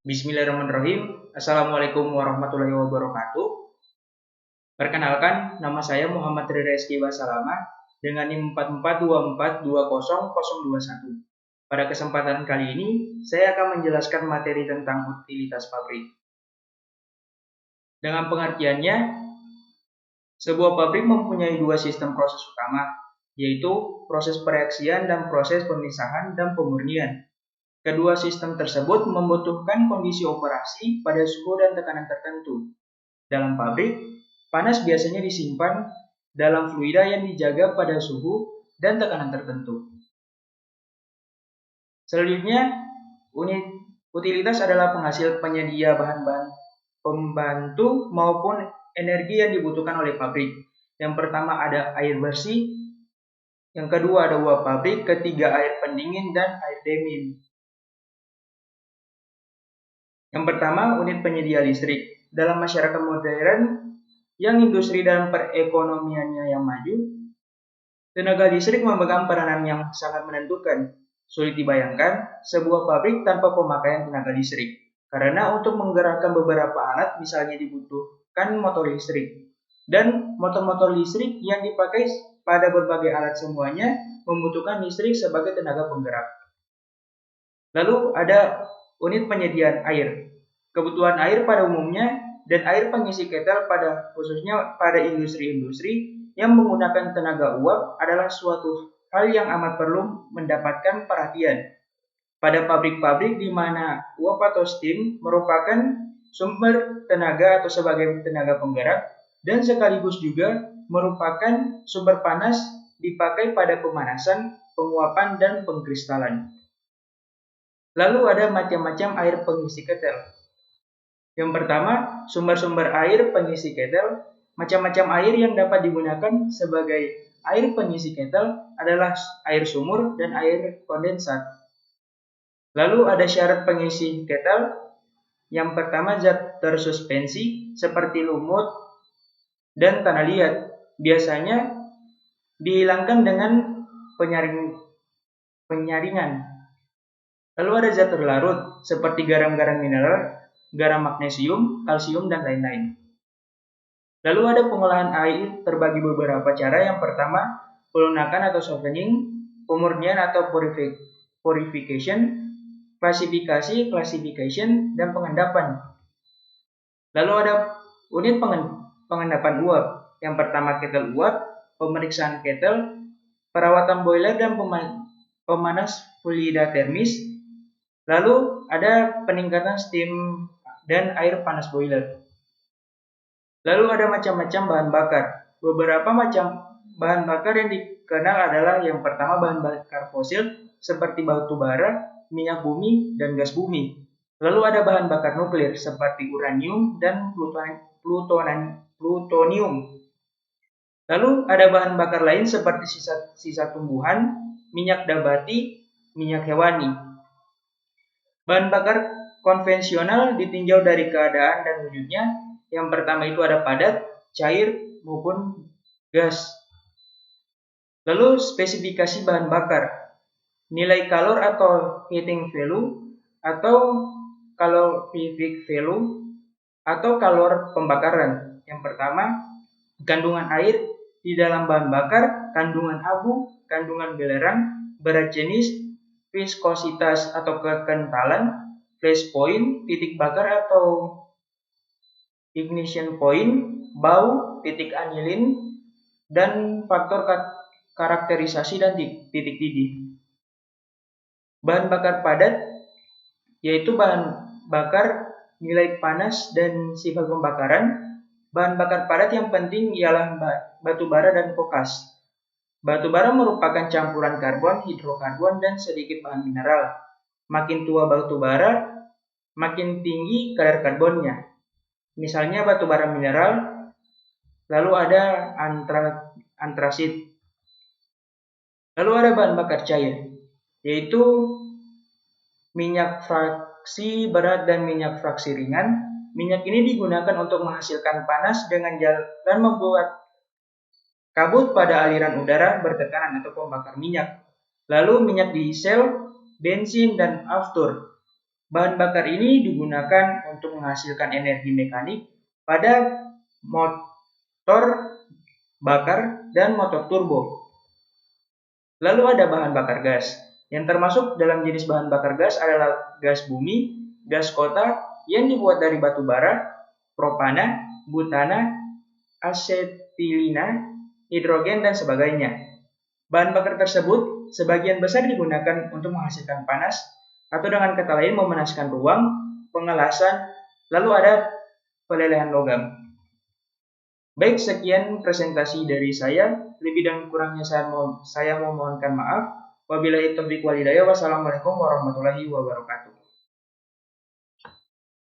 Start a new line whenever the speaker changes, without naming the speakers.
Bismillahirrahmanirrahim. Assalamualaikum warahmatullahi wabarakatuh. Perkenalkan, nama saya Muhammad Rizky Wasalama dengan NIM 4424200021. Pada kesempatan kali ini, saya akan menjelaskan materi tentang utilitas pabrik. Dengan pengertiannya, sebuah pabrik mempunyai dua sistem proses utama, yaitu proses pereaksian dan proses pemisahan dan pemurnian. Kedua sistem tersebut membutuhkan kondisi operasi pada suhu dan tekanan tertentu. Dalam pabrik, panas biasanya disimpan dalam fluida yang dijaga pada suhu dan tekanan tertentu. Selanjutnya, unit utilitas adalah penghasil penyedia bahan-bahan pembantu maupun energi yang dibutuhkan oleh pabrik. Yang pertama ada air bersih, yang kedua ada uap pabrik, ketiga air pendingin dan air demin. Yang pertama, unit penyedia listrik. Dalam masyarakat modern yang industri dan perekonomiannya yang maju, tenaga listrik memegang peranan yang sangat menentukan. Sulit dibayangkan sebuah pabrik tanpa pemakaian tenaga listrik. Karena untuk menggerakkan beberapa alat misalnya dibutuhkan motor listrik. Dan motor-motor listrik yang dipakai pada berbagai alat semuanya membutuhkan listrik sebagai tenaga penggerak. Lalu ada unit penyediaan air. Kebutuhan air pada umumnya dan air pengisi ketel khususnya pada industri-industri yang menggunakan tenaga uap adalah suatu hal yang amat perlu mendapatkan perhatian. Pada pabrik-pabrik di mana uap atau steam merupakan sumber tenaga atau sebagai tenaga penggerak dan sekaligus juga merupakan sumber panas dipakai pada pemanasan, penguapan, dan pengkristalan. Lalu ada macam-macam air pengisi ketel. Yang pertama, sumber-sumber air pengisi ketel. Macam-macam air yang dapat digunakan sebagai air pengisi ketel adalah air sumur dan air kondensat. Lalu ada syarat pengisi ketel. Yang pertama, zat tersuspensi seperti lumut dan tanah liat. Biasanya dihilangkan dengan penyaringan. Lalu ada zat terlarut seperti garam-garam mineral, garam magnesium, kalsium, dan lain-lain. Lalu ada pengolahan air terbagi beberapa cara. Yang pertama, pelunakan atau softening, pemurnian atau purification, klasifikasi, classification, dan pengendapan. Lalu ada unit pengendapan uap. Yang pertama ketel uap, pemeriksaan ketel, perawatan boiler dan pemanas fluida termis. Lalu ada peningkatan steam dan air panas boiler. Lalu ada macam-macam bahan bakar. Beberapa macam bahan bakar yang dikenal adalah yang pertama bahan bakar fosil seperti batu bara, minyak bumi, dan gas bumi. Lalu ada bahan bakar nuklir seperti uranium dan plutonium. Lalu ada bahan bakar lain seperti sisa tumbuhan, minyak nabati, minyak hewani. Bahan bakar konvensional ditinjau dari keadaan dan wujudnya. Yang pertama itu ada padat, cair, maupun gas. Lalu spesifikasi bahan bakar. Nilai kalor atau heating value, atau calorific value, atau kalor pembakaran. Yang pertama, kandungan air di dalam bahan bakar, kandungan abu, kandungan belerang, berat jenis, viskositas atau kekentalan, flash point, titik bakar atau ignition point, bau, titik anilin, dan faktor karakterisasi dan titik didih. Bahan bakar padat yaitu bahan bakar, nilai panas, dan sifat pembakaran. Bahan bakar padat yang penting ialah batu bara dan kokas. Batu bara merupakan campuran karbon, hidrokarbon, dan sedikit bahan mineral. Makin tua batu bara, makin tinggi kadar karbonnya. Misalnya batu bara mineral, lalu ada antrasit. Lalu ada bahan bakar cair, yaitu minyak fraksi berat dan minyak fraksi ringan. Minyak ini digunakan untuk menghasilkan panas dengan jalan dan membuat kabut pada aliran udara bertekanan atau pembakar minyak. Lalu minyak diesel, bensin, dan aftur. Bahan bakar ini digunakan untuk menghasilkan energi mekanik pada motor bakar dan motor turbo. Lalu ada bahan bakar gas. Yang termasuk dalam jenis bahan bakar gas adalah gas bumi, gas kota yang dibuat dari batu bara, propana, butana, asetilina, hidrogen, dan sebagainya. Bahan bakar tersebut sebagian besar digunakan untuk menghasilkan panas atau dengan kata lain memanaskan ruang, pengelasan, lalu ada pelelehan logam. Baik, sekian presentasi dari saya. Lebih dan kurangnya saya memohonkan maaf. Wabillahi taufiq wal hidayah. Wassalamualaikum warahmatullahi wabarakatuh.